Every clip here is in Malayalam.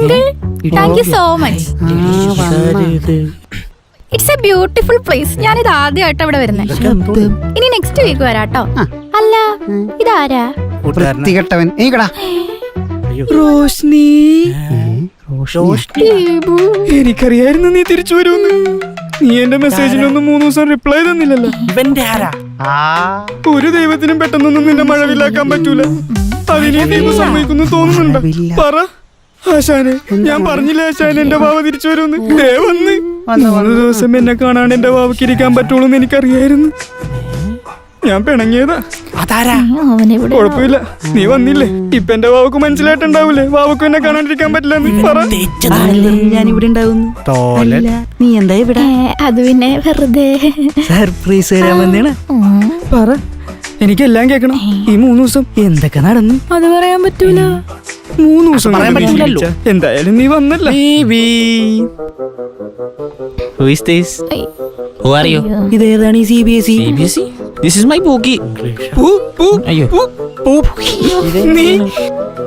Uncle thank you so much. It's A beautiful place. ഞാനിത് ആദ്യമായിട്ട് അവിടെ വരുന്നത്. ഇനി നെക്സ്റ്റ് വീക്ക് വരാട്ടോ. അല്ല ഇതാരാ? വൃത്തികെട്ടവൻ. റോഷ്നി, എനിക്കറിയായിരുന്നു നീ തിരിച്ചു വരുമെന്ന്. നീ എന്റെ മെസ്സേജിനൊന്നും 3 ദിവസം റിപ്ലൈ തന്നില്ലല്ലോ. ഒരു ദൈവത്തിനും പെട്ടെന്നൊന്നും നിന്നെ മഴവില്ലാക്കാൻ പറ്റൂല. അതിനെ ദൈവം സമ്മതിക്കുന്നു തോന്നുന്നുണ്ടോ? പറ ആശാനെ. ഞാൻ പറഞ്ഞില്ല ആശാനെ എന്റെ ബാവ തിരിച്ചു വരുമെന്ന്. വന്ന് 3 ദിവസം എന്നെ കാണാണ്ട് എന്റെ ബാവയ്ക്ക് ഇരിക്കാൻ പറ്റുള്ളൂ എന്ന് എനിക്കറിയായിരുന്നു. ഞാൻ പിണങ്ങിയതാ. കുഴപ്പമില്ല, നീ വന്നില്ലേ. ഇപ്പൊ എന്റെ വാവക്ക് മനസ്സിലായിട്ടുണ്ടാവൂലേ വാവക്കും എന്നെ കാണാണ്ടിരിക്കാൻ പറ്റില്ലെന്ന്. പറ. ഞാൻ ഇവിടെ ഉണ്ടാവുന്നു. നീ എന്താ ഇവിടെ? അത് പിന്നെ വെറുതെ സർപ്രൈസ് തരാൻ വന്നേണ. പറ, എനിക്കെല്ലാം കേക്കണം. ഈ 3 ദിവസം എന്തൊക്കെ നടന്നു? അത് പറയാൻ പറ്റൂല. 3 ദിവസം എന്തായാലും നീ വന്നല്ല. Who is this? Who are you? ഇതേതാണ് ഈ CBSE? CBSE? This is my Pookie. അയ്യോ.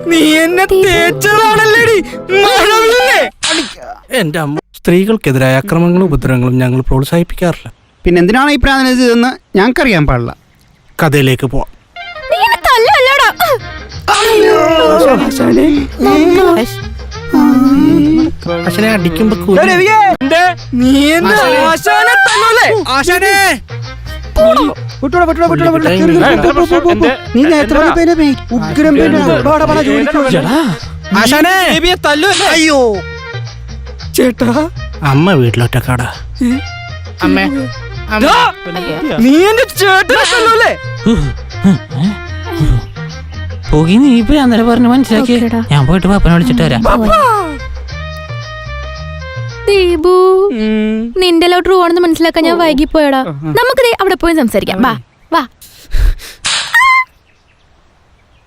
നീ എന്നെ തേച്ചതാണല്ലേടി. എന്റെ അമ്മ, സ്ത്രീകൾക്കെതിരായ അക്രമങ്ങളും ഉപദ്രവങ്ങളും ഞങ്ങൾ പ്രോത്സാഹിപ്പിക്കാറില്ല. പിന്നെ എന്തിനാണ് ഈ പ്രാർത്ഥന ചെയ്തതെന്ന് ഞങ്ങൾക്കറിയാൻ പാടില്ല. കഥയിലേക്ക് പോവാം. പക്ഷേ അടിക്കുമ്പോ നീ എന്നെ ആശാനെ തന്നൂലേ? ആശാനെ നീ നേരത്തെ ഉഗ്രം അയ്യോ ചേട്ടാ. അമ്മ വീട്ടിലൊറ്റക്കാടാ. നീ എന്റെ ചേട്ടനെ തന്നൂലേ? പോകി നീ ഇപ്പൊ അന്നേരം പറഞ്ഞു മനസ്സിലാക്കി. ഞാൻ പോയിട്ട് പാപ്പനെ വിളിച്ചിട്ട് വരാം. ദീപു, നിന്റെ ലവ് ട്രൂ ആണെന്ന് മനസ്സിലാക്കാൻ ഞാൻ വൈകിപ്പോയടാ. നമുക്ക് അവിടെ പോയി സംസാരിക്കാം. വാ വാ.